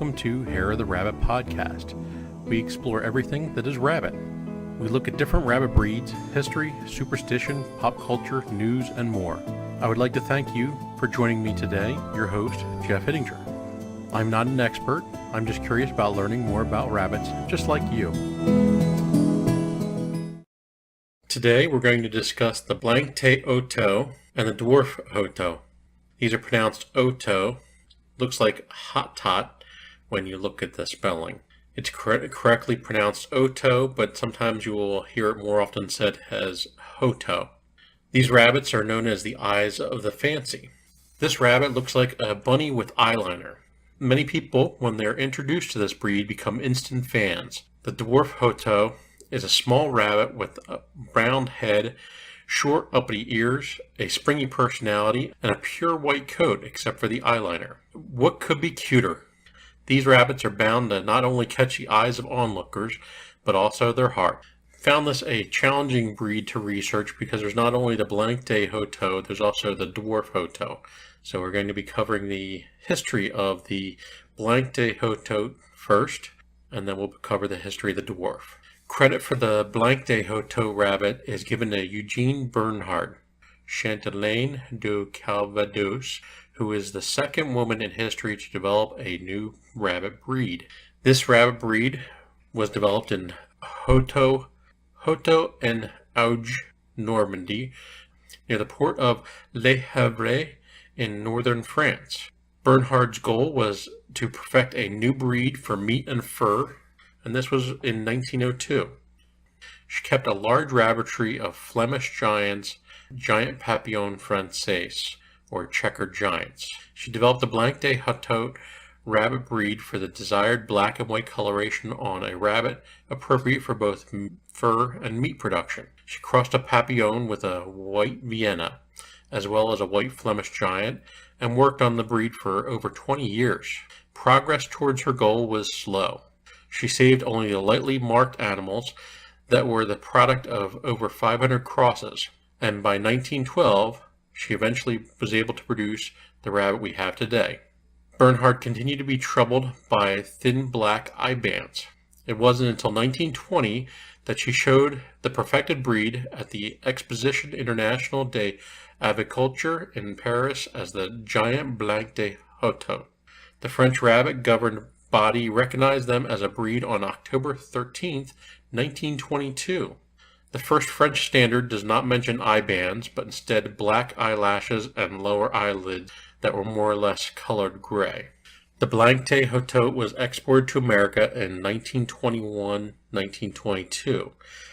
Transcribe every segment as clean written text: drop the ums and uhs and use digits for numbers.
welcome to Hare the Rabbit podcast. We explore everything that is rabbit. We look at different rabbit breeds, history, superstition, pop culture, news, and more. I would like to thank you for joining me today, your host, Jeff Hittinger. I'm not an expert, I'm just curious about learning more about rabbits, just like you. Today we're going to discuss the Blanc de Hotot and the Dwarf Hotot. These are pronounced Hotot. Looks like hot tot when you look at the spelling. It's correctly pronounced Hotot, but sometimes you will hear it more often said as Hotot. These rabbits are known as the eyes of the fancy. This rabbit looks like a bunny with eyeliner. Many people, when they're introduced to this breed, become instant fans. The Dwarf Hotot is a small rabbit with a round head, short uppity ears, a springy personality, and a pure white coat except for the eyeliner. What could be cuter? These rabbits are bound to not only catch the eyes of onlookers, but also their heart. Found this a challenging breed to research because there's not only the Blanc de Hotot, there's also the Dwarf Hotot. So we're going to be covering the history of the Blanc de Hotot first, and then we'll cover the history of the Dwarf. Credit for the Blanc de Hotot rabbit is given to Eugene Bernhard, Chatelaine du Calvados, who is the second woman in history to develop a new rabbit breed. This rabbit breed was developed in Hotot and Auge, Normandy, near the port of Le Havre in northern France. Bernhard's goal was to perfect a new breed for meat and fur, and this was in 1902. She kept a large rabbitry of Flemish giants, giant papillon français, or checkered giants. She developed the Blanc de Hotot rabbit breed for the desired black and white coloration on a rabbit appropriate for both fur and meat production. She crossed a papillon with a white Vienna, as well as a white Flemish giant, and worked on the breed for over 20 years. Progress towards her goal was slow. She saved only the lightly marked animals that were the product of over 500 crosses, and by 1912, she eventually was able to produce the rabbit we have today. Bernhard continued to be troubled by thin black eye bands. It wasn't until 1920 that she showed the perfected breed at the Exposition Internationale des Aviculture in Paris as the giant Blanc de Hotot. The French rabbit governed body recognized them as a breed on October 13, 1922. The first French standard does not mention eye bands, but instead black eyelashes and lower eyelids that were more or less colored gray. The Blanc de Hotot was exported to America in 1921-1922.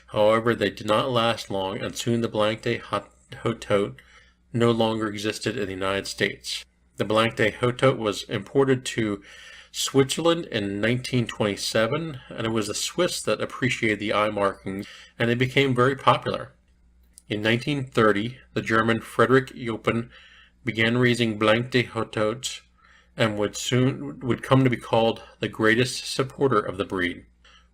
However, they did not last long, and soon the Blanc de Hotot no longer existed in the United States. The Blanc de Hotot was imported to Switzerland in 1927, and it was the Swiss that appreciated the eye markings, and they became very popular. In 1930, the German Friedrich Jopen began raising Blanc de Hotots and would come to be called the greatest supporter of the breed.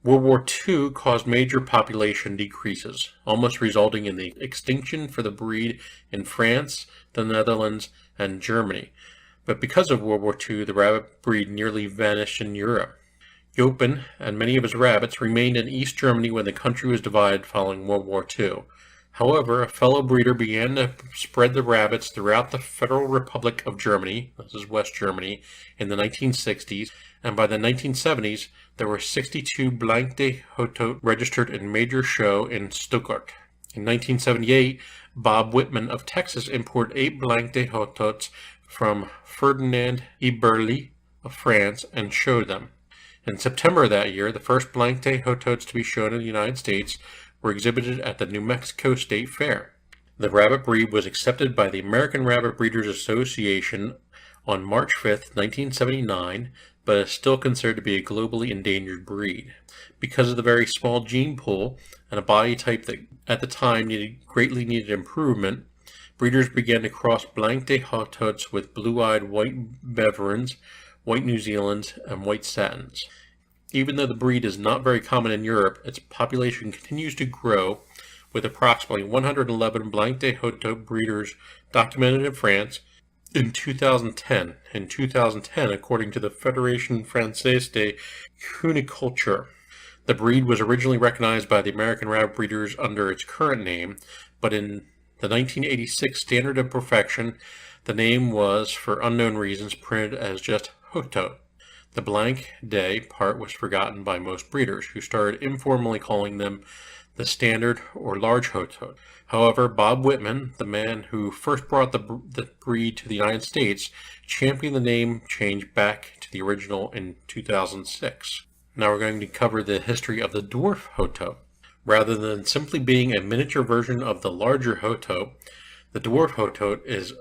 World War II caused major population decreases, almost resulting in the extinction for the breed in France, the Netherlands, and Germany. But because of World War II, the rabbit breed nearly vanished in Europe. Jopen and many of his rabbits remained in East Germany when the country was divided following World War II. However, a fellow breeder began to spread the rabbits throughout the Federal Republic of Germany, this is West Germany, in the 1960s, and by the 1970s, there were 62 Blanc de Hotot registered in major show in Stuttgart. In 1978, Bob Whitman of Texas imported 8 Blanc de Hotots from Ferdinand Eberly of France and showed them. In September of that year, the first Blanc de Hotots to be shown in the United States were exhibited at the New Mexico State Fair. The rabbit breed was accepted by the American Rabbit Breeders Association on March 5, 1979, but is still considered to be a globally endangered breed. Because of the very small gene pool and a body type that at the time greatly needed improvement, breeders began to cross Blanc de Hotots with blue-eyed white Beverins, white New Zealands, and white Satins. Even though the breed is not very common in Europe, its population continues to grow, with approximately 111 Blanc de Hotot breeders documented in France in 2010. In 2010, according to the Fédération Française de Cuniculture, the breed was originally recognized by the American rabbit breeders under its current name, but in the 1986 Standard of Perfection, the name was, for unknown reasons, printed as just Hotot. The Blanc de part was forgotten by most breeders, who started informally calling them the standard or large Hotot. However, Bob Whitman, the man who first brought the breed to the United States, championed the name change back to the original in 2006. Now we're going to cover the history of the Dwarf Hotot. Rather than simply being a miniature version of the larger Hotot, the Dwarf Hotot is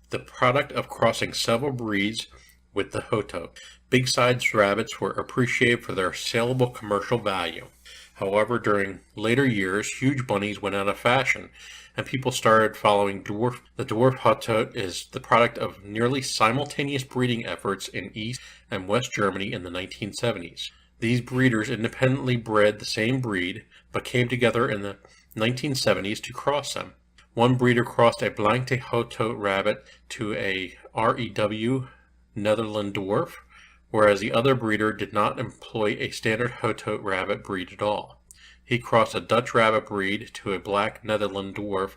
the product of crossing several breeds with the Hotot. Big-sized rabbits were appreciated for their saleable commercial value. However, during later years, huge bunnies went out of fashion, and people started following Dwarf. The Dwarf Hotot is the product of nearly simultaneous breeding efforts in East and West Germany in the 1970s. These breeders independently bred the same breed, but came together in the 1970s to cross them. One breeder crossed a Blanc de Hotot rabbit to a REW Netherland Dwarf, whereas the other breeder did not employ a standard Hotot rabbit breed at all. He crossed a Dutch rabbit breed to a black Netherland Dwarf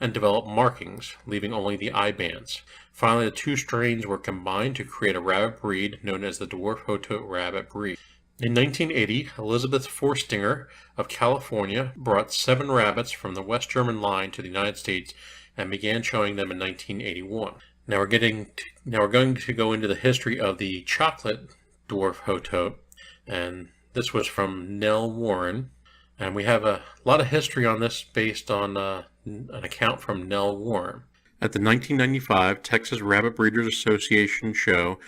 and developed markings, leaving only the eye bands. Finally, the two strains were combined to create a rabbit breed known as the Dwarf Hotot rabbit breed. In 1980, Elizabeth Forstinger of California brought 7 rabbits from the West German line to the United States and began showing them in 1981. Now we're going to go into the history of the chocolate Dwarf Hotot, and this was from Nell Warren, and we have a lot of history on this based on an account from Nell Warren. At the 1995 Texas Rabbit Breeders Association show,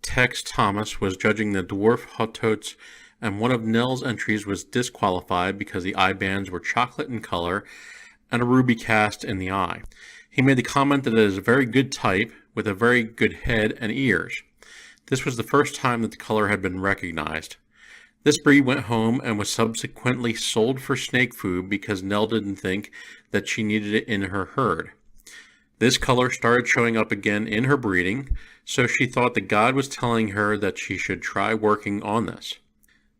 Tex Thomas was judging the Dwarf Hotots, and one of Nell's entries was disqualified because the eye bands were chocolate in color and a ruby cast in the eye. He made the comment that it is a very good type with a very good head and ears. This was the first time that the color had been recognized. This breed went home and was subsequently sold for snake food because Nell didn't think that she needed it in her herd. This color started showing up again in her breeding, so she thought that God was telling her that she should try working on this.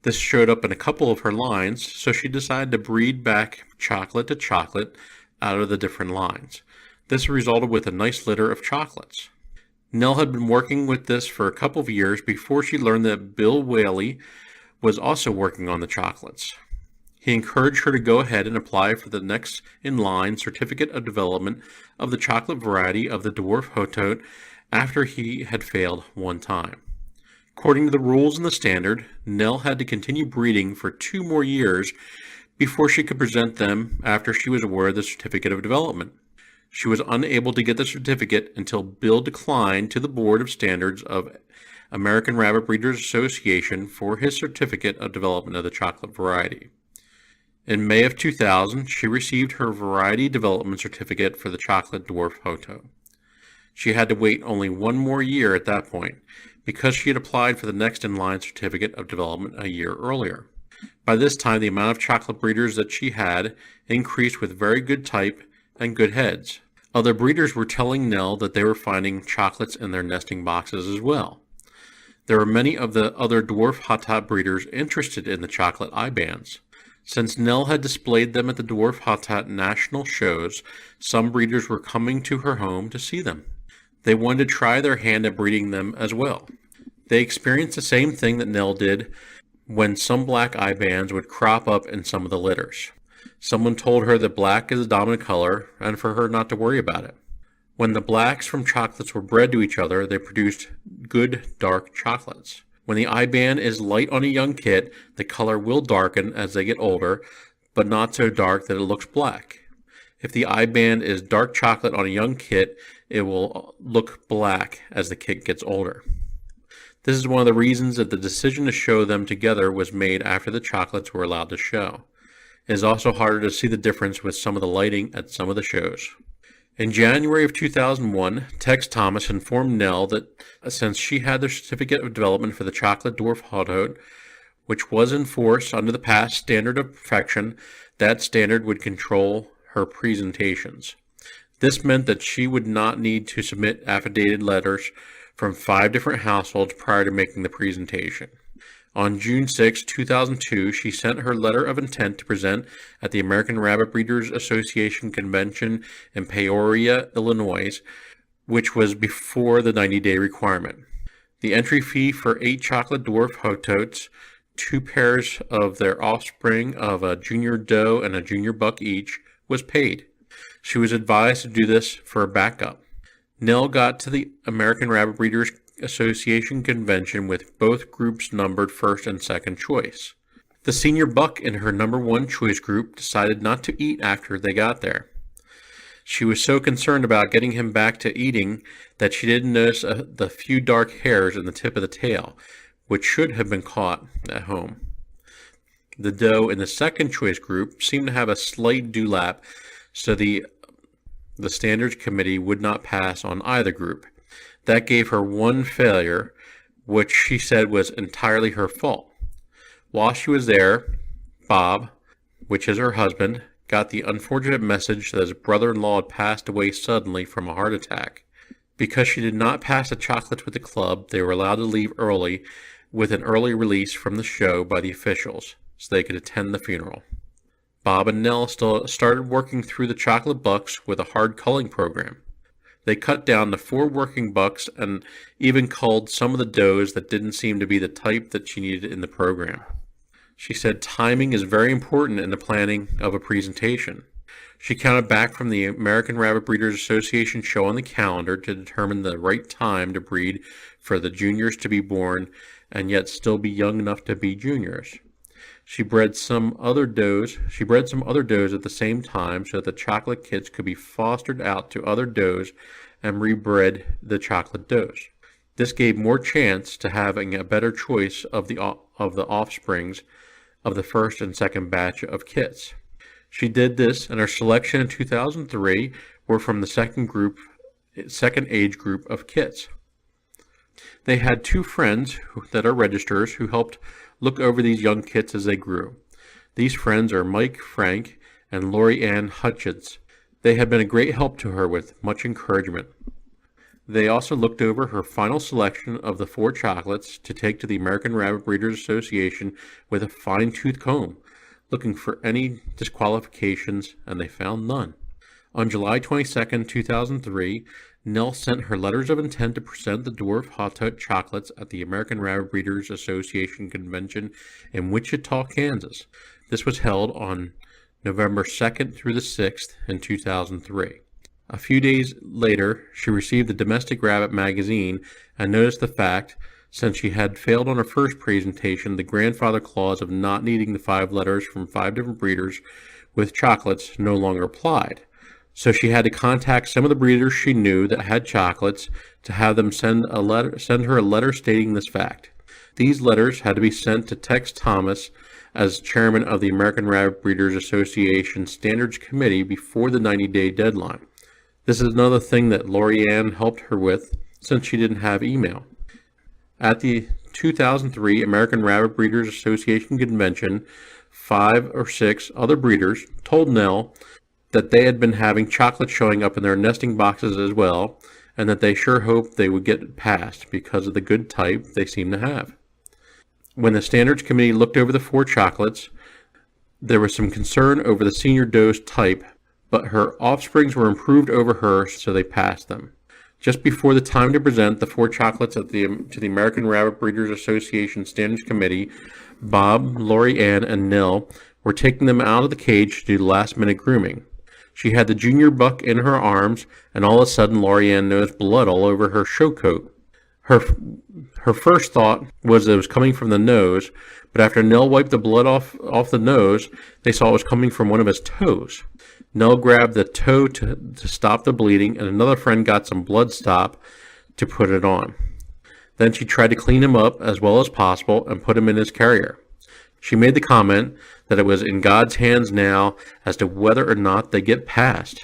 This showed up in a couple of her lines, so she decided to breed back chocolate to chocolate out of the different lines. This resulted with a nice litter of chocolates. Nell had been working with this for a couple of years before she learned that Bill Whaley was also working on the chocolates. He encouraged her to go ahead and apply for the next in line certificate of development of the chocolate variety of the Dwarf Hotot after he had failed one time. According to the rules in the standard, Nell had to continue breeding for 2 more years before she could present them after she was awarded the certificate of development. She was unable to get the certificate until Bill declined to the Board of Standards of American Rabbit Breeders Association for his certificate of development of the chocolate variety. In May of 2000, she received her Variety Development Certificate for the chocolate Dwarf Hotot. She had to wait only 1 more year at that point, because she had applied for the next in-line Certificate of Development a year earlier. By this time, the amount of chocolate breeders that she had increased with very good type and good heads. Other breeders were telling Nell that they were finding chocolates in their nesting boxes as well. There were many of the other Dwarf Hotot breeders interested in the chocolate eye bands. Since Nell had displayed them at the Dwarf Hotot national shows, some breeders were coming to her home to see them. They wanted to try their hand at breeding them as well. They experienced the same thing that Nell did when some black eye bands would crop up in some of the litters. Someone told her that black is the dominant color and for her not to worry about it. When the blacks from chocolates were bred to each other, they produced good dark chocolates. When the eye band is light on a young kit, the color will darken as they get older, but not so dark that it looks black. If the eye band is dark chocolate on a young kit, it will look black as the kit gets older. This is one of the reasons that the decision to show them together was made after the chocolates were allowed to show. It is also harder to see the difference with some of the lighting at some of the shows. In January of 2001, Tex Thomas informed Nell that since she had the certificate of development for the chocolate Dwarf Hotot, which was enforced under the past standard of perfection, that standard would control her presentations. This meant that she would not need to submit affidavit letters from 5 different households prior to making the presentation. On June 6, 2002, she sent her letter of intent to present at the American Rabbit Breeders Association convention in Peoria, Illinois, which was before the 90-day requirement. The entry fee for 8 chocolate dwarf Hotots, 2 pairs of their offspring of a junior doe and a junior buck each, was paid. She was advised to do this for a backup. Nell got to the American Rabbit Breeders Association convention with both groups numbered first and second choice. The senior buck in her number 1 choice group decided not to eat after they got there. She was so concerned about getting him back to eating that she didn't notice the few dark hairs in the tip of the tail, which should have been caught at home. The doe in the second choice group seemed to have a slight dewlap, so the standards committee would not pass on either group. That gave her 1 failure, which she said was entirely her fault. While she was there, Bob, which is her husband, got the unfortunate message that his brother-in-law had passed away suddenly from a heart attack. Because she did not pass the chocolates with the club, they were allowed to leave early with an early release from the show by the officials so they could attend the funeral. Bob and Nell still started working through the chocolate bucks with a hard culling program. They cut down to 4 working bucks and even culled some of the does that didn't seem to be the type that she needed in the program. She said timing is very important in the planning of a presentation. She counted back from the American Rabbit Breeders Association show on the calendar to determine the right time to breed for the juniors to be born and yet still be young enough to be juniors. She bred some other does at the same time so that the chocolate kits could be fostered out to other does and rebred the chocolate does. This gave more chance to having a better choice of the offsprings of the first and second batch of kits. She did this, and her selection in 2003 were from the second age group of kits. They had 2 friends that are registrars who helped look over these young kits as they grew. These friends are Mike Frank and Lori Ann Hutchins. They had been a great help to her with much encouragement. They also looked over her final selection of the 4 chocolates to take to the American Rabbit Breeders Association with a fine-tooth comb, looking for any disqualifications, and they found none. On July 22, 2003, Nell sent her letters of intent to present the Dwarf Hotot chocolates at the American Rabbit Breeders Association convention in Wichita, Kansas. This was held on November 2nd through the 6th in 2003. A few days later, she received the Domestic Rabbit magazine and noticed the fact, since she had failed on her first presentation, the grandfather clause of not needing the 5 letters from 5 different breeders with chocolates no longer applied. So she had to contact some of the breeders she knew that had chocolates to have them send her a letter stating this fact. These letters had to be sent to Tex Thomas as chairman of the American Rabbit Breeders Association Standards Committee before the 90-day deadline. This is another thing that Lori Ann helped her with since she didn't have email. At the 2003 American Rabbit Breeders Association convention, 5 or 6 other breeders told Nell that they had been having chocolate showing up in their nesting boxes as well, and that they sure hoped they would get passed because of the good type they seemed to have. When the standards committee looked over the 4 chocolates, there was some concern over the senior doe's type, but her offsprings were improved over her, so they passed them. Just before the time to present the 4 chocolates to the American Rabbit Breeders Association Standards Committee, Bob, Lori Ann, and Nell were taking them out of the cage to do the last-minute grooming. She had the junior buck in her arms, and all of a sudden Lori Ann noticed blood all over her show coat. Her first thought was it was coming from the nose, but after Nell wiped the blood off the nose, they saw it was coming from one of his toes. Nell grabbed the toe to stop the bleeding, and another friend got some blood stop to put it on. Then she tried to clean him up as well as possible and put him in his carrier. She made the comment that it was in God's hands now as to whether or not they get passed.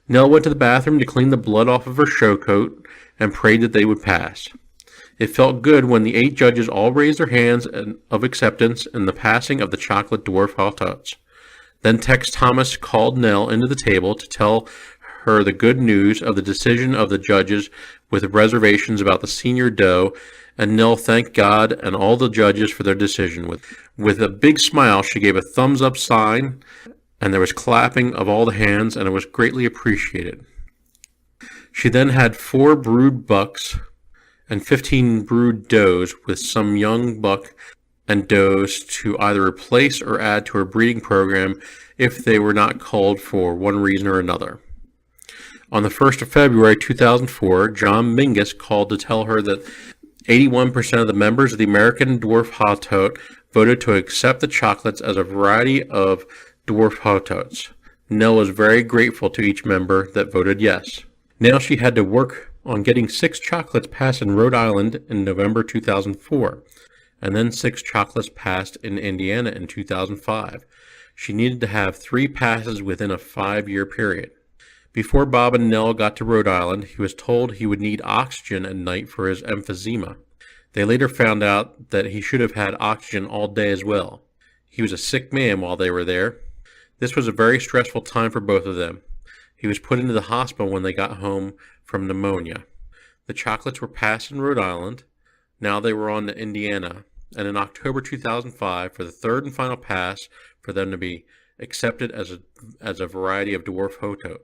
Nell went to the bathroom to clean the blood off of her show coat and prayed that they would pass. It felt good when the 8 judges all raised their hands of acceptance in the passing of the chocolate Dwarf Hotots. Then Tex Thomas called Nell into the table to tell her the good news of the decision of the judges with reservations about the senior doe, and Nell thanked God and all the judges for their decision. With a big smile, she gave a thumbs-up sign, and there was clapping of all the hands, and it was greatly appreciated. She then had 4 brood bucks and 15 brood does with some young buck and does to either replace or add to her breeding program if they were not culled for one reason or another. On the 1st of February 2004, John Mingus called to tell her that 81% of the members of the American Dwarf Hotot voted to accept the chocolates as a variety of Dwarf Hotots. Nell was very grateful to each member that voted yes. Now she had to work on getting 6 chocolates passed in Rhode Island in November 2004, and then 6 chocolates passed in Indiana in 2005. She needed to have 3 passes within a 5-year period. Before Bob and Nell got to Rhode Island, he was told he would need oxygen at night for his emphysema. They later found out that he should have had oxygen all day as well. He was a sick man while they were there. This was a very stressful time for both of them. He was put into the hospital when they got home from pneumonia. The chocolates were passed in Rhode Island. Now they were on to Indiana, and in October 2005, for the 3rd and final pass, for them to be accepted as a variety of Dwarf Hotot.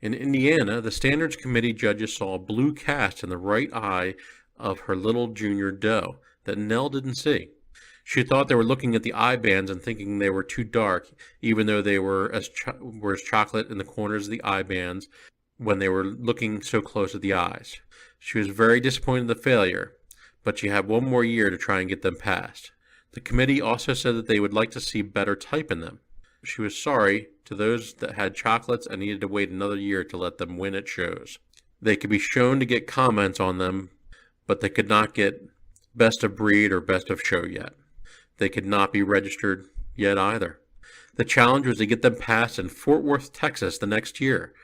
In Indiana, the Standards Committee judges saw a blue cast in the right eye of her little junior doe that Nell didn't see. She thought they were looking at the eye bands and thinking they were too dark, even though they were as chocolate in the corners of the eye bands when they were looking so close at the eyes. She was very disappointed in the failure, but she had one more year to try and get them passed. The committee also said that they would like to see better type in them. She was sorry to those that had chocolates and needed to wait another year to let them win at shows. They could be shown to get comments on them, but they could not get best of breed or best of show yet. They could not be registered yet either. The challenge was to get them passed in Fort Worth, Texas the next year.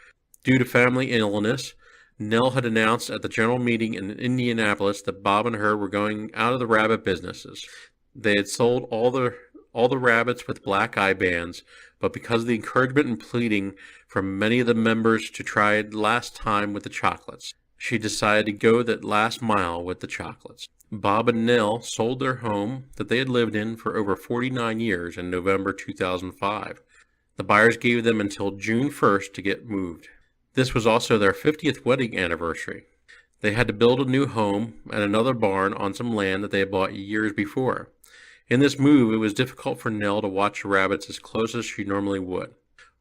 Due to family illness, Nell had announced at the general meeting in Indianapolis that Bob and her were going out of the rabbit businesses. They had sold all the rabbits with black eye bands, but because of the encouragement and pleading from many of the members to try it last time with the chocolates, she decided to go that last mile with the chocolates. Bob and Nell sold their home that they had lived in for over 49 years in November 2005. The buyers gave them until June 1st to get moved. This was also their 50th wedding anniversary. They had to build a new home and another barn on some land that they had bought years before. In this move, it was difficult for Nell to watch the rabbits as close as she normally would.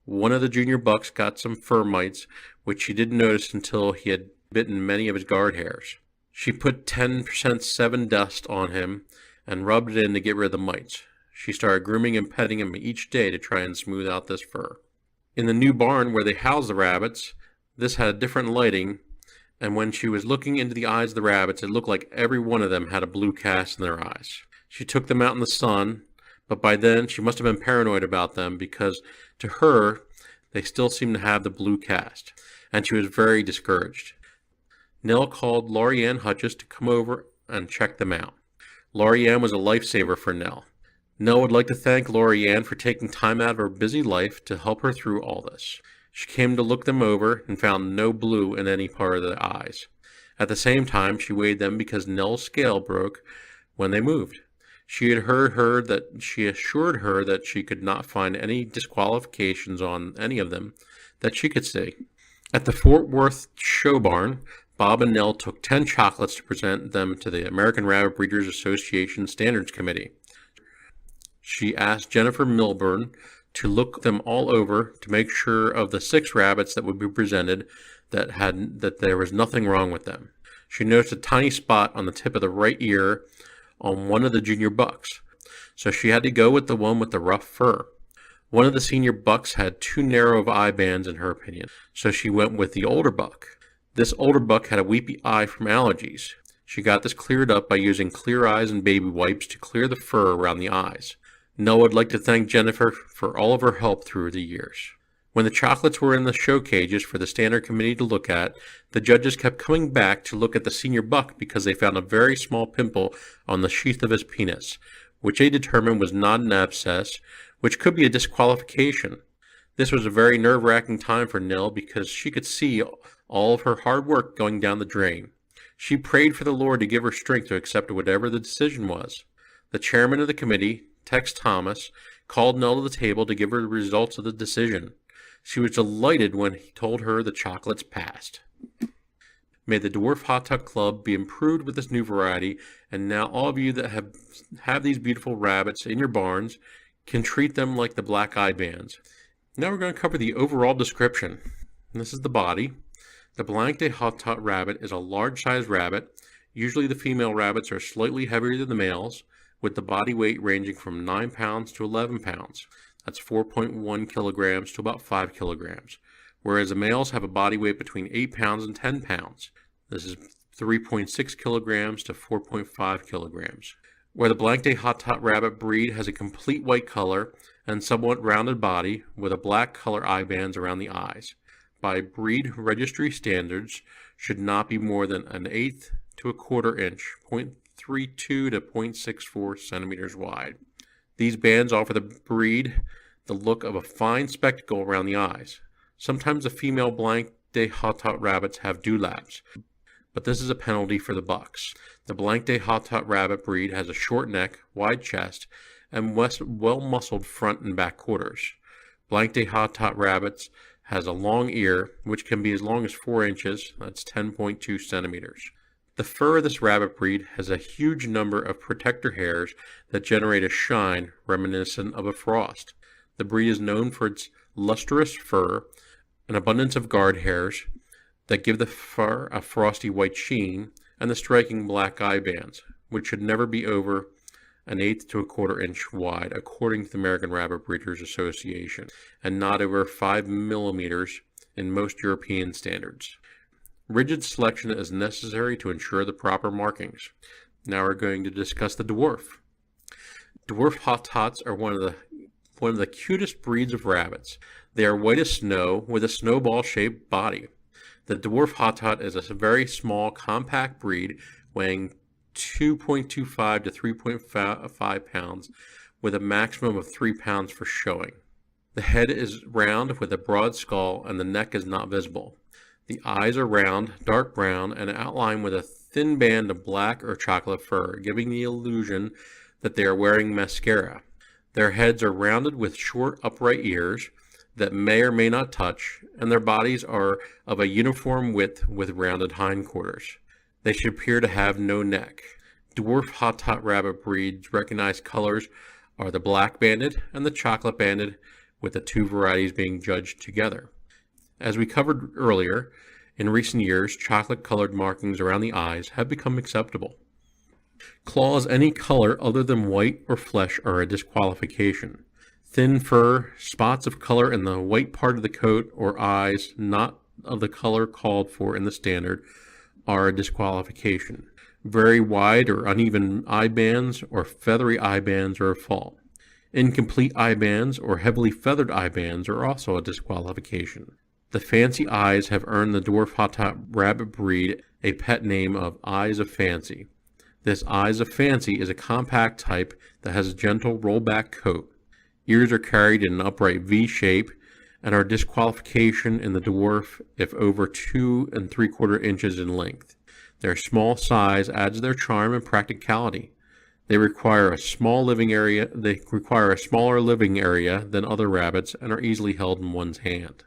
One of the junior bucks got some fur mites, which she didn't notice until he had bitten many of his guard hairs. She put 10% 7 dust on him and rubbed it in to get rid of the mites. She started grooming and petting him each day to try and smooth out this fur. In the new barn where they housed the rabbits, this had different lighting, and when she was looking into the eyes of the rabbits, it looked like every one of them had a blue cast in their eyes. She took them out in the sun, but by then she must have been paranoid about them because to her, they still seemed to have the blue cast, and she was very discouraged. Nell called Laurie Ann Hutchins to come over and check them out. Laurie Ann was a lifesaver for Nell. Nell would like to thank Laurie Ann for taking time out of her busy life to help her through all this. She came to look them over and found no blue in any part of the eyes. At the same time, she weighed them because Nell's scale broke when they moved. She assured her that she could not find any disqualifications on any of them that she could see. At the Fort Worth show barn, Bob and Nell took 10 chocolates to present them to the American Rabbit Breeders Association Standards Committee. She asked Jennifer Milburn to look them all over to make sure of the 6 rabbits that would be presented that there was nothing wrong with them. She noticed a tiny spot on the tip of the right ear on one of the junior bucks, so she had to go with the one with the rough fur. One of the senior bucks had too narrow of eye bands in her opinion, so she went with the older buck. This older buck had a weepy eye from allergies. She got this cleared up by using Clear Eyes and baby wipes to clear the fur around the eyes. Nell would like to thank Jennifer for all of her help through the years. When the chocolates were in the show cages for the standard committee to look at, the judges kept coming back to look at the senior buck because they found a very small pimple on the sheath of his penis, which they determined was not an abscess, which could be a disqualification. This was a very nerve-wracking time for Nell because she could see all of her hard work going down the drain. She prayed for the Lord to give her strength to accept whatever the decision was. The chairman of the committee, Tex Thomas, called Nell to the table to give her the results of the decision. She was delighted when he told her the chocolates passed. May the Dwarf Hot Tub Club be improved with this new variety, and now all of you that have these beautiful rabbits in your barns can treat them like the black eye bands. Now we're going to cover the overall description. This is the body. The Blanc de Hotot rabbit is a large-sized rabbit. Usually the female rabbits are slightly heavier than the males, with the body weight ranging from 9 pounds to 11 pounds. That's 4.1 kilograms to about 5 kilograms. Whereas the males have a body weight between 8 pounds and 10 pounds. This is 3.6 kilograms to 4.5 kilograms. Where the Blanc de Hotot rabbit breed has a complete white color and somewhat rounded body with a black color eye bands around the eyes. By breed registry standards, should not be more than 1/8 to 1/4 inch, 0.32 to 0.64 centimeters wide. These bands offer the breed the look of a fine spectacle around the eyes. Sometimes the female Blanc de Hotot rabbits have dewlaps, but this is a penalty for the bucks. The Blanc de Hotot rabbit breed has a short neck, wide chest, and well-muscled front and back quarters. Blanc de Hotot rabbits has a long ear, which can be as long as 4 inches, that's 10.2 centimeters. The fur of this rabbit breed has a huge number of protector hairs that generate a shine reminiscent of a frost. The breed is known for its lustrous fur, an abundance of guard hairs that give the fur a frosty white sheen, and the striking black eye bands, which should never be over 1/8 to 1/4 inch wide, according to the American Rabbit Breeders Association, and not over 5 millimeters in most European standards. Rigid selection is necessary to ensure the proper markings. Now we're going to discuss the Dwarf. Dwarf Hotots are one of the cutest breeds of rabbits. They are white as snow with a snowball-shaped body. The Dwarf Hotot is a very small, compact breed weighing 2.25 to 3.5 pounds with a maximum of 3 pounds for showing. The head is round with a broad skull and the neck is not visible. The eyes are round, dark brown, and outlined with a thin band of black or chocolate fur, giving the illusion that they are wearing mascara. Their heads are rounded with short upright ears that may or may not touch, and their bodies are of a uniform width with rounded hindquarters. They should appear to have no neck. Dwarf Hotot rabbit breeds recognized colors are the black banded and the chocolate banded, with the two varieties being judged together. As we covered earlier, in recent years, chocolate-colored markings around the eyes have become acceptable. Claws any color other than white or flesh are a disqualification. Thin fur, spots of color in the white part of the coat or eyes not of the color called for in the standard are a disqualification. Very wide or uneven eye bands or feathery eye bands are a fault. Incomplete eye bands or heavily feathered eye bands are also a disqualification. The fancy eyes have earned the Dwarf Hotot rabbit breed a pet name of Eyes of Fancy. This Eyes of Fancy is a compact type that has a gentle rollback coat. Ears are carried in an upright V shape and are disqualification in the dwarf if over 2 3/4 inches in length. Their small size adds their charm and practicality. They require a smaller living area than other rabbits and are easily held in one's hand.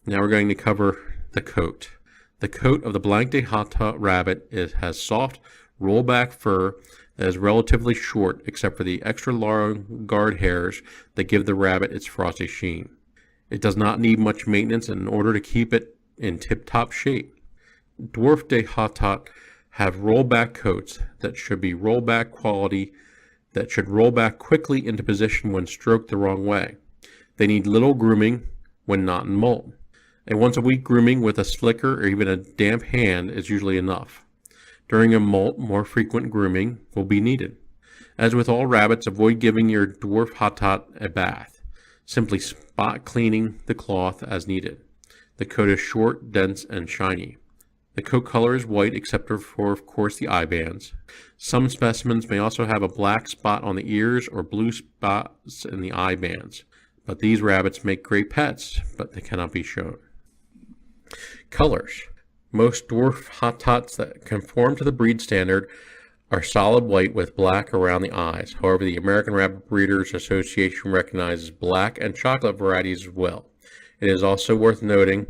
Now we're going to cover the coat. The coat of the Blanc de Hotot rabbit has soft, rollback fur that is relatively short except for the extra long guard hairs that give the rabbit its frosty sheen. It does not need much maintenance in order to keep it in tip-top shape. Dwarf de Hotot have rollback coats that should be rollback quality that should roll back quickly into position when stroked the wrong way. They need little grooming when not in molt. A once-a-week grooming with a slicker or even a damp hand is usually enough. During a molt, more frequent grooming will be needed. As with all rabbits, avoid giving your Dwarf Hotot a bath. Simply spot cleaning the cloth as needed. The coat is short, dense, and shiny. The coat color is white except for, of course, the eye bands. Some specimens may also have a black spot on the ears or blue spots in the eye bands. but these rabbits make great pets, but they cannot be shown. Colors. Most dwarf Hotots that conform to the breed standard are solid white with black around the eyes. However, the American Rabbit Breeders Association recognizes black and chocolate varieties as well. It is also worth noting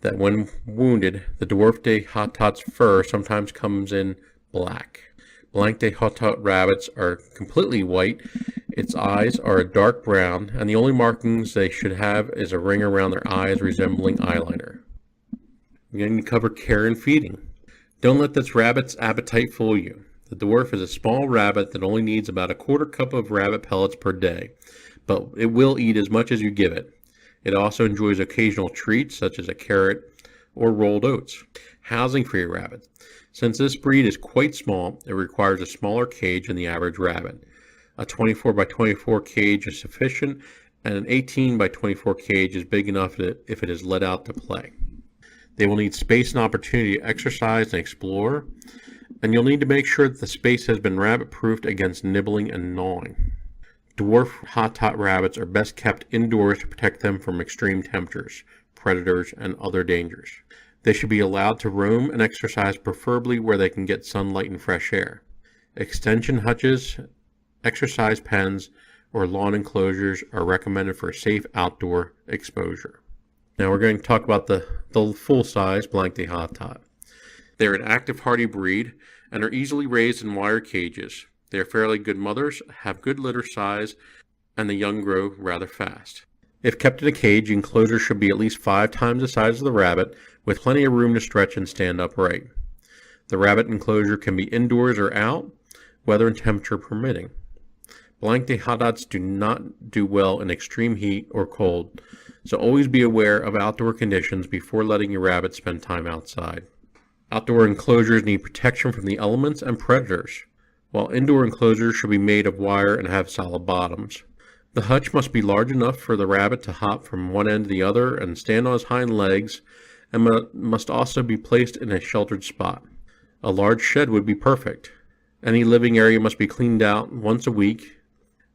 that when wounded, the Dwarf de Hotot's fur sometimes comes in black. Blanc de Hotot rabbits are completely white. Its eyes are a dark brown, and the only markings they should have is a ring around their eyes resembling eyeliner. We're going to cover care and feeding. Don't let this rabbit's appetite fool you. The dwarf is a small rabbit that only needs about a quarter cup of rabbit pellets per day, but it will eat as much as you give it. It also enjoys occasional treats such as a carrot or rolled oats. Housing for your rabbit. Since this breed is quite small, it requires a smaller cage than the average rabbit. A 24 by 24 cage is sufficient, and an 18 by 24 cage is big enough if it is let out to play. They will need space and opportunity to exercise and explore, and you'll need to make sure that the space has been rabbit-proofed against nibbling and gnawing. Dwarf Hotot rabbits are best kept indoors to protect them from extreme temperatures, predators, and other dangers. They should be allowed to roam and exercise, preferably where they can get sunlight and fresh air. Extension hutches, exercise pens, or lawn enclosures are recommended for safe outdoor exposure. Now we're going to talk about the full-size Blanc de Hotot. They're an active, hardy breed and are easily raised in wire cages. They are fairly good mothers, have good litter size, and the young grow rather fast. If kept in a cage, the enclosure should be at least 5 times the size of the rabbit, with plenty of room to stretch and stand upright. The rabbit enclosure can be indoors or out, weather and temperature permitting. Blanc de Hotots do not do well in extreme heat or cold, so always be aware of outdoor conditions before letting your rabbit spend time outside. Outdoor enclosures need protection from the elements and predators, while indoor enclosures should be made of wire and have solid bottoms. The hutch must be large enough for the rabbit to hop from one end to the other and stand on his hind legs, and must also be placed in a sheltered spot. A large shed would be perfect. Any living area must be cleaned out once a week.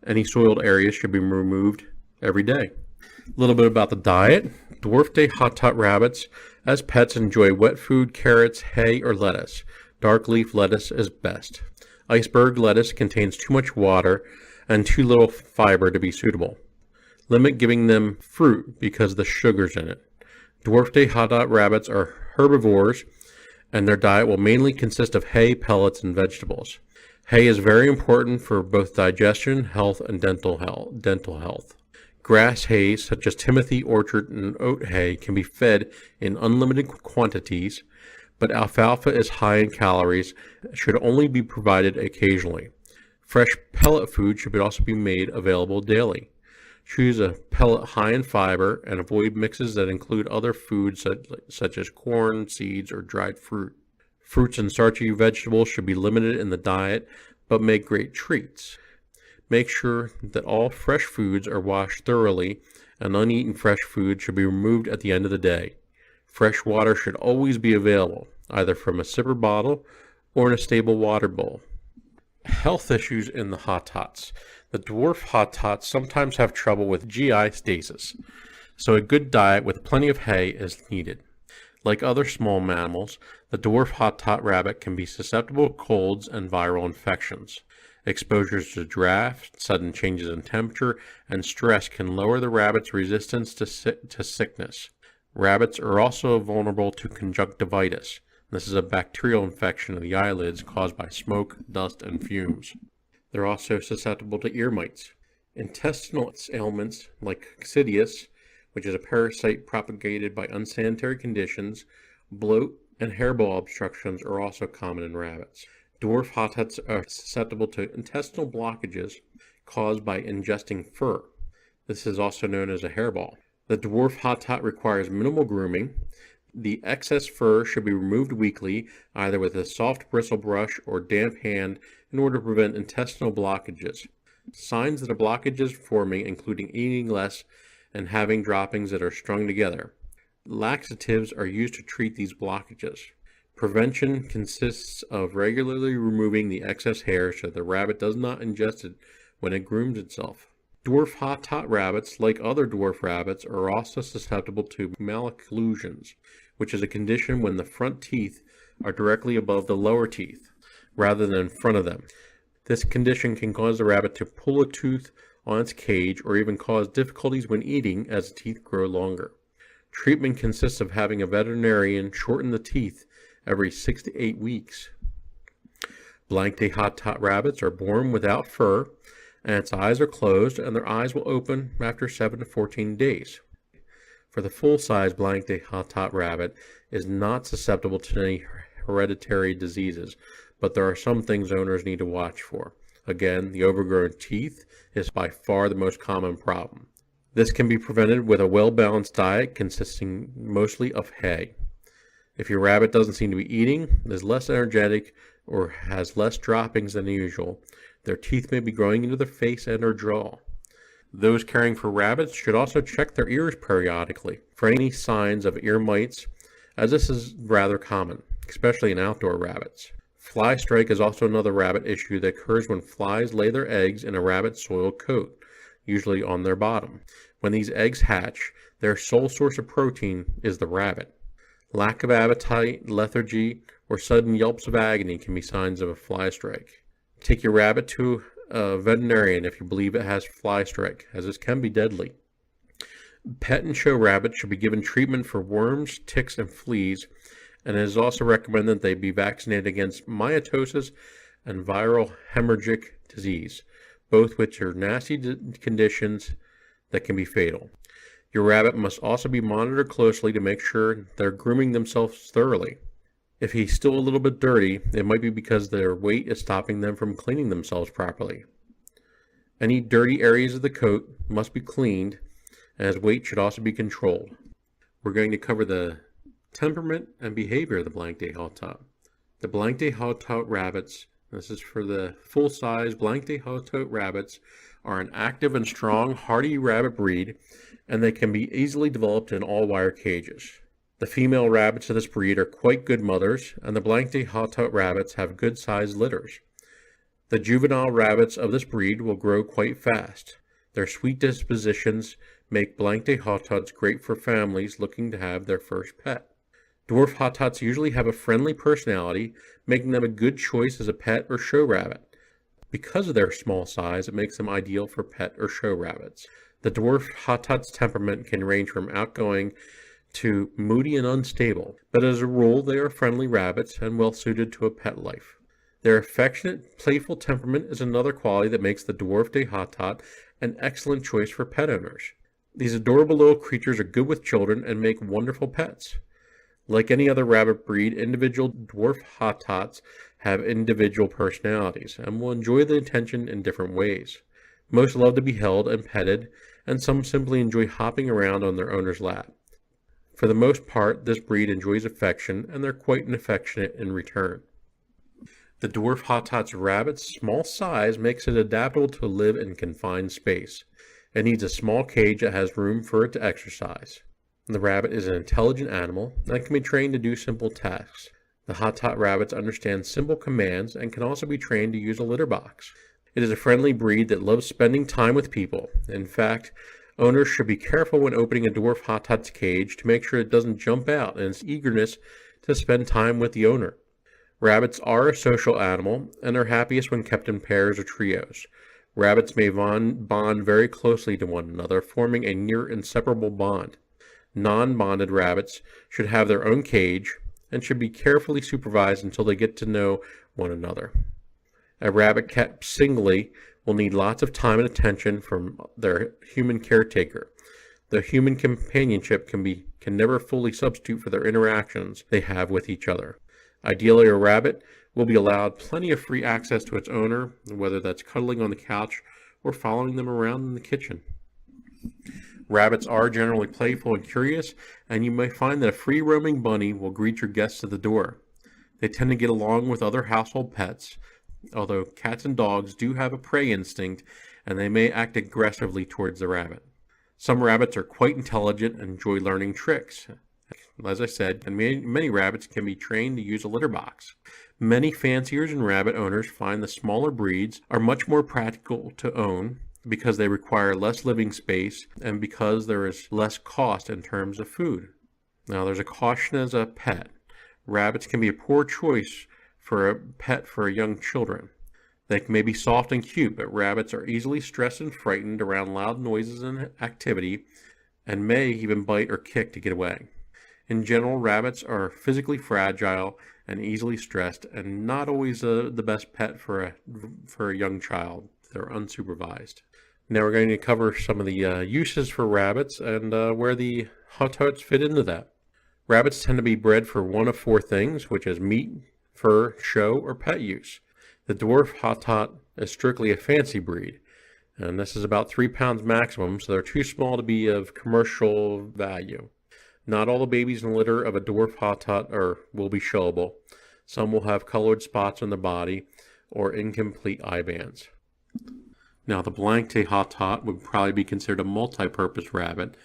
Any soiled areas should be removed every day. A little bit about the diet. Dwarf de Hotot rabbits as pets enjoy wet food, carrots, hay, or lettuce. Dark leaf lettuce is best. Iceberg lettuce contains too much water and too little fiber to be suitable. Limit giving them fruit because of the sugars in it. Dwarf de Hotot rabbits are herbivores, and their diet will mainly consist of hay, pellets, and vegetables. Hay is very important for both digestion, health, and dental health. Grass hay, such as timothy, orchard, and oat hay, can be fed in unlimited quantities, but alfalfa is high in calories and should only be provided occasionally. Fresh pellet food should also be made available daily. Choose a pellet high in fiber and avoid mixes that include other foods such as corn, seeds, or dried fruit. Fruits and starchy vegetables should be limited in the diet, but make great treats. Make sure that all fresh foods are washed thoroughly, and uneaten fresh food should be removed at the end of the day. Fresh water should always be available, either from a sipper bottle or in a stable water bowl. Health issues in the Hotots. The dwarf Hotots sometimes have trouble with GI stasis, so a good diet with plenty of hay is needed. Like other small mammals, the dwarf Hotot rabbit can be susceptible to colds and viral infections. Exposures to draft, sudden changes in temperature, and stress can lower the rabbit's resistance to sickness. Rabbits are also vulnerable to conjunctivitis. This is a bacterial infection of the eyelids caused by smoke, dust, and fumes. They're also susceptible to ear mites. Intestinal ailments like coccidius, which is a parasite propagated by unsanitary conditions, bloat, and hairball obstructions are also common in rabbits. Dwarf Hotots are susceptible to intestinal blockages caused by ingesting fur. This is also known as a hairball. The dwarf Hotot requires minimal grooming. The excess fur should be removed weekly, either with a soft bristle brush or damp hand, in order to prevent intestinal blockages. Signs that a blockage is forming include eating less and having droppings that are strung together. Laxatives are used to treat these blockages. Prevention consists of regularly removing the excess hair so the rabbit does not ingest it when it grooms itself. Dwarf Hotot rabbits, like other dwarf rabbits, are also susceptible to Malocclusions, which is a condition when the front teeth are directly above the lower teeth, rather than in front of them. This condition can cause the rabbit to pull a tooth on its cage or even cause difficulties when eating as the teeth grow longer. Treatment consists of having a veterinarian shorten the teeth every 6 to 8 weeks. Blanc de Hotot rabbits are born without fur, and its eyes are closed, and their eyes will open after 7 to 14 days. For the full-size Blanc de Hotot rabbit is not susceptible to any hereditary diseases, but there are some things owners need to watch for. Again, the overgrown teeth is by far the most common problem. This can be prevented with a well-balanced diet consisting mostly of hay. If your rabbit doesn't seem to be eating, is less energetic, or has less droppings than usual, their teeth may be growing into their face and or jaw. Those caring for rabbits should also check their ears periodically for any signs of ear mites, as this is rather common, especially in outdoor rabbits. Fly strike is also another rabbit issue that occurs when flies lay their eggs in a rabbit's soil coat, usually on their bottom. When these eggs hatch, their sole source of protein is the rabbit. Lack of appetite, lethargy, or sudden yelps of agony can be signs of a fly strike. Take your rabbit to a veterinarian if you believe it has fly strike, as this can be deadly. Pet and show rabbits should be given treatment for worms, ticks, and fleas, and it is also recommended that they be vaccinated against myotosis and viral hemorrhagic disease, both which are nasty conditions that can be fatal. Your rabbit must also be monitored closely to make sure they're grooming themselves thoroughly. If he's still a little bit dirty, it might be because their weight is stopping them from cleaning themselves properly. Any dirty areas of the coat must be cleaned, and his weight should also be controlled. We're going to cover the temperament and behavior of the Blanc de Hotot. The Blanc de Hotot rabbits, this is for the full-size Blanc de Hotot rabbits, are an active and strong, hardy rabbit breed, and they can be easily developed in all-wire cages. The female rabbits of this breed are quite good mothers, and the Blanc de Hotot rabbits have good-sized litters. The juvenile rabbits of this breed will grow quite fast. Their sweet dispositions make Blanc de Hotots great for families looking to have their first pet. Dwarf Hotots usually have a friendly personality, making them a good choice as a pet or show rabbit. Because of their small size, it makes them ideal for pet or show rabbits. The Dwarf Hotot's temperament can range from outgoing to moody and unstable, but as a rule they are friendly rabbits and well suited to a pet life. Their affectionate, playful temperament is another quality that makes the Dwarf de Hotot an excellent choice for pet owners. These adorable little creatures are good with children and make wonderful pets. Like any other rabbit breed, individual Dwarf Hotots have individual personalities and will enjoy the attention in different ways. Most love to be held and petted, and some simply enjoy hopping around on their owner's lap. For the most part, this breed enjoys affection, and they're quite affectionate in return. The Dwarf Hotot's rabbit's small size makes it adaptable to live in confined space. It needs a small cage that has room for it to exercise. The rabbit is an intelligent animal that can be trained to do simple tasks. The Hotot rabbits understand simple commands and can also be trained to use a litter box. It is a friendly breed that loves spending time with people. In fact, owners should be careful when opening a Dwarf Hotot's cage to make sure it doesn't jump out in its eagerness to spend time with the owner. Rabbits are a social animal and are happiest when kept in pairs or trios. Rabbits may bond very closely to one another, forming a near inseparable bond. Non-bonded rabbits should have their own cage and should be carefully supervised until they get to know one another. A rabbit kept singly will need lots of time and attention from their human caretaker. The human companionship can never fully substitute for their interactions they have with each other. Ideally, a rabbit will be allowed plenty of free access to its owner, whether that's cuddling on the couch or following them around in the kitchen. Rabbits are generally playful and curious, and you may find that a free-roaming bunny will greet your guests at the door. They tend to get along with other household pets, although cats and dogs do have a prey instinct, and they may act aggressively towards the rabbit. Some rabbits are quite intelligent and enjoy learning tricks. As I said, and many rabbits can be trained to use a litter box. Many fanciers and rabbit owners find the smaller breeds are much more practical to own, because they require less living space and because there is less cost in terms of food. Now, there's a caution as a pet. Rabbits can be a poor choice for a pet for young children. They may be soft and cute, but rabbits are easily stressed and frightened around loud noises and activity, and may even bite or kick to get away. In general, rabbits are physically fragile and easily stressed, and not always the best pet for a young child. They're unsupervised. Now we're going to cover some of the uses for rabbits and where the Hotots fit into that. Rabbits tend to be bred for one of four things, which is meat, fur, show, or pet use. The Dwarf Hotot is strictly a fancy breed, and this is about 3 pounds maximum, so they're too small to be of commercial value. Not all the babies in the litter of a Dwarf Hotot will be showable. Some will have colored spots on the body or incomplete eye bands. Now, the Blanc de Hotot would probably be considered a multi-purpose rabbit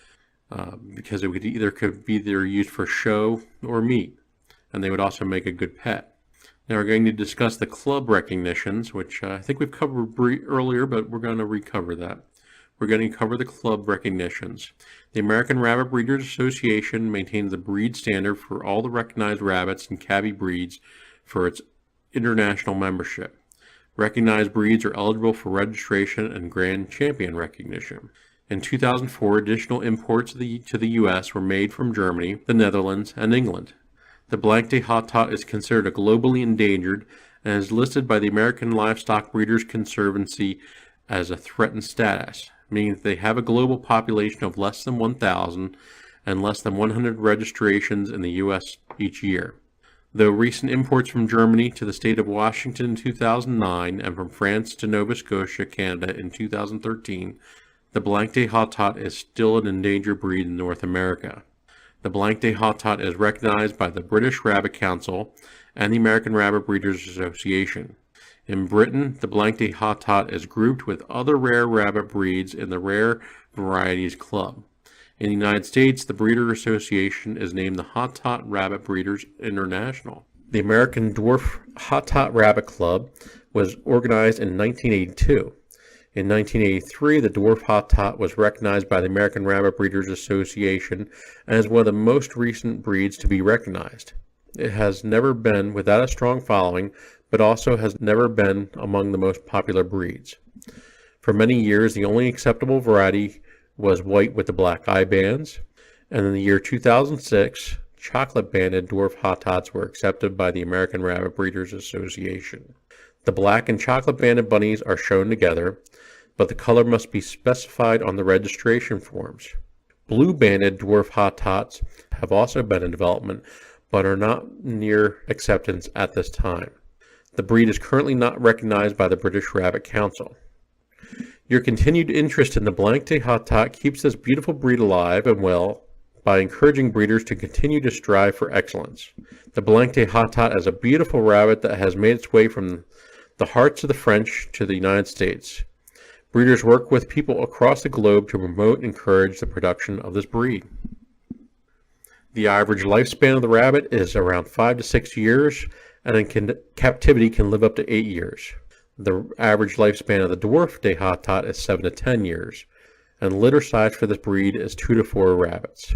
because it could be either used for show or meat, and they would also make a good pet. Now we're going to discuss the club recognitions, which I think we've covered earlier, but we're going to recover that. We're going to cover the club recognitions. The American Rabbit Breeders Association maintains the breed standard for all the recognized rabbits and tabby breeds for its international membership. Recognized breeds are eligible for registration and Grand Champion recognition. In 2004, additional imports to the U.S. were made from Germany, the Netherlands, and England. The Blanc de Hotot is considered a globally endangered and is listed by the American Livestock Breeders Conservancy as a threatened status, meaning that they have a global population of less than 1,000 and less than 100 registrations in the U.S. each year. Though recent imports from Germany to the state of Washington in 2009 and from France to Nova Scotia, Canada in 2013, the Blanc de Hotot is still an endangered breed in North America. The Blanc de Hotot is recognized by the British Rabbit Council and the American Rabbit Breeders Association. In Britain, the Blanc de Hotot is grouped with other rare rabbit breeds in the Rare Varieties Club. In the United States, the Breeder Association is named the Hotot Rabbit Breeders International. The American Dwarf Hotot Rabbit Club was organized in 1982. In 1983, the Dwarf Hotot was recognized by the American Rabbit Breeders Association as one of the most recent breeds to be recognized. It has never been without a strong following, but also has never been among the most popular breeds. For many years, the only acceptable variety was white with the black eye bands, and in the year 2006, chocolate-banded Dwarf Hotots were accepted by the American Rabbit Breeders Association. The black and chocolate-banded bunnies are shown together, but the color must be specified on the registration forms. Blue-banded Dwarf Hotots have also been in development, but are not near acceptance at this time. The breed is currently not recognized by the British Rabbit Council. Your continued interest in the Blanc de Hotot keeps this beautiful breed alive and well by encouraging breeders to continue to strive for excellence. The Blanc de Hotot is a beautiful rabbit that has made its way from the hearts of the French to the United States. Breeders work with people across the globe to promote and encourage the production of this breed. The average lifespan of the rabbit is around 5 to 6 years, and in captivity can live up to 8 years. The average lifespan of the Dwarf de Hotot is 7 to 10 years, and litter size for this breed is 2 to 4 rabbits.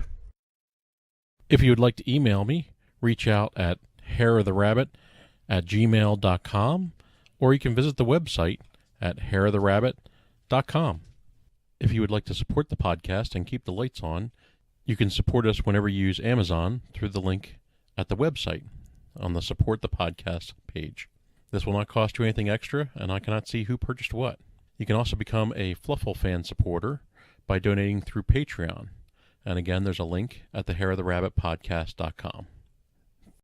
If you would like to email me, reach out at hareoftherabbit@gmail.com, or you can visit the website at hareoftherabbit.com. If you would like to support the podcast and keep the lights on, you can support us whenever you use Amazon through the link at the website on the Support the Podcast page. This will not cost you anything extra, and I cannot see who purchased what. You can also become a Fluffle fan supporter by donating through Patreon. And again, there's a link at the hareoftherabbitpodcast.com.